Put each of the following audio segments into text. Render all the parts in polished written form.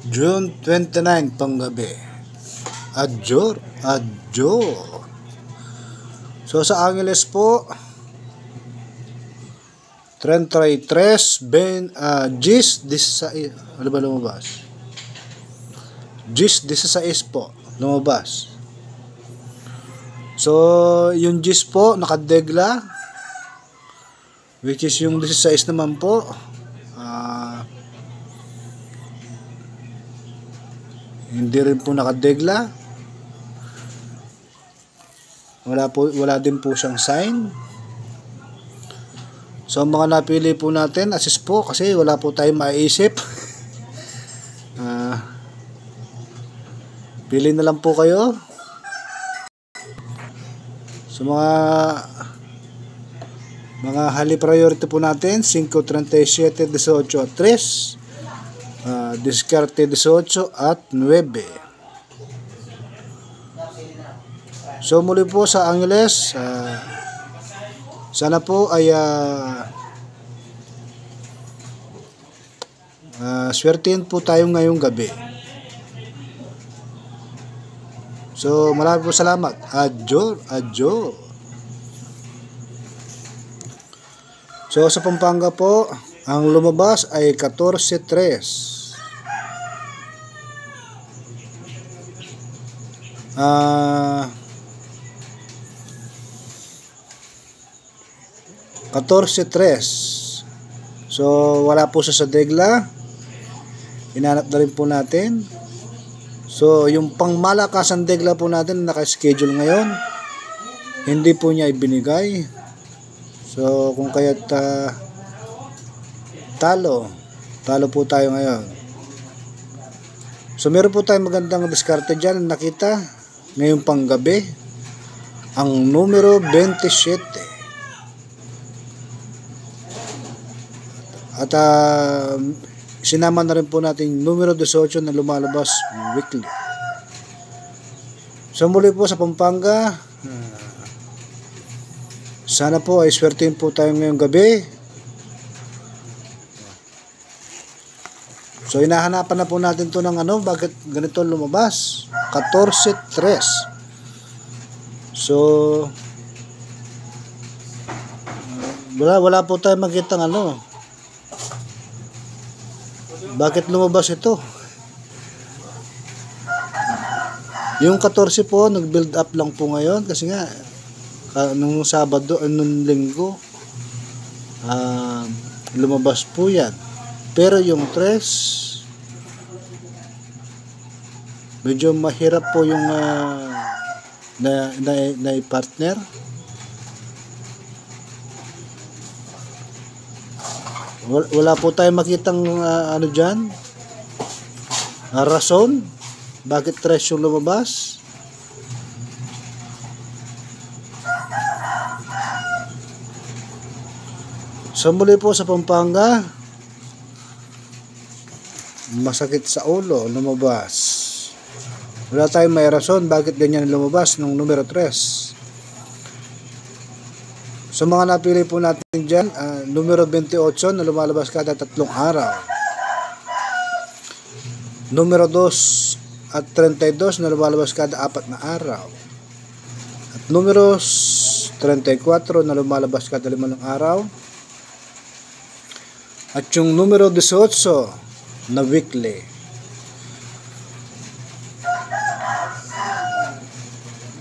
June 29 panggabi. Adjor, adjor. So sa Angeles po, 33, Gis 16, ano ba lumabas? Gis 16 po, lumabas. So, yung Gis po, nakadegla, which is yung 16 naman po, hindi rin po nakadegla. Wala din po siyang sign. So, mga napili po natin, assist po kasi wala po tayong maiisip. Pili na lang po kayo. So, mga high priority po natin, 5, 37, 18, 3, diskarte 18 at 9. So, muli po sa Angeles, sana po ay swertihin po tayo ngayong gabi. So, marami po salamat. Adjor, adjor. So, sa Pampanga po, ang lumabas ay 14-3. 14-3. So, wala po sa degla. Inanap na rin po natin. So, yung pangmalakasan degla po natin naka-schedule ngayon. Hindi po niya ibinigay. So, kung kaya't talo po tayo ngayon. So, meron po tayong magandang diskarte dyan. Nakita ngayong panggabi ang numero 27. At sinama na rin po natin numero 18 na lumalabas weekly. So muli po sa Pampanga, sana po ay swertihin po tayo ngayong gabi. So hinahanapan na po natin to ng bakit ganito lumabas. 14-3. So wala po tayong makitang bakit lumabas ito? Yung 14 po, nag-build up lang po ngayon kasi nga nung Sabado, nung Linggo, lumabas po yan. Pero yung 3, medyo mahirap po yung na partner. Wala po tayong makitang dyan rason bakit 3 yung lumabas. So muli po sa Pampanga, masakit sa ulo lumabas. Wala tayong may rason bakit ganyan lumabas ng numero 3. So mga napili po natin dyan, numero 28 na lumalabas kada 3 araw. Numero 2 at 32 na lumalabas kada 4 na araw. At numero 34 na lumalabas kada 5 araw. At yung numero 18 na weekly.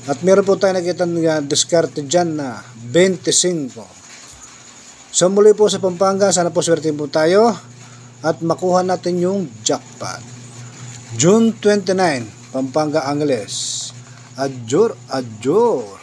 At meron po tayo nakita ng diskarte dyan na 25. So muli po sa Pampanga, sana po swertihin po tayo at makuha natin yung jackpot. June 29, Pampanga, Angeles. Adjor, adjor.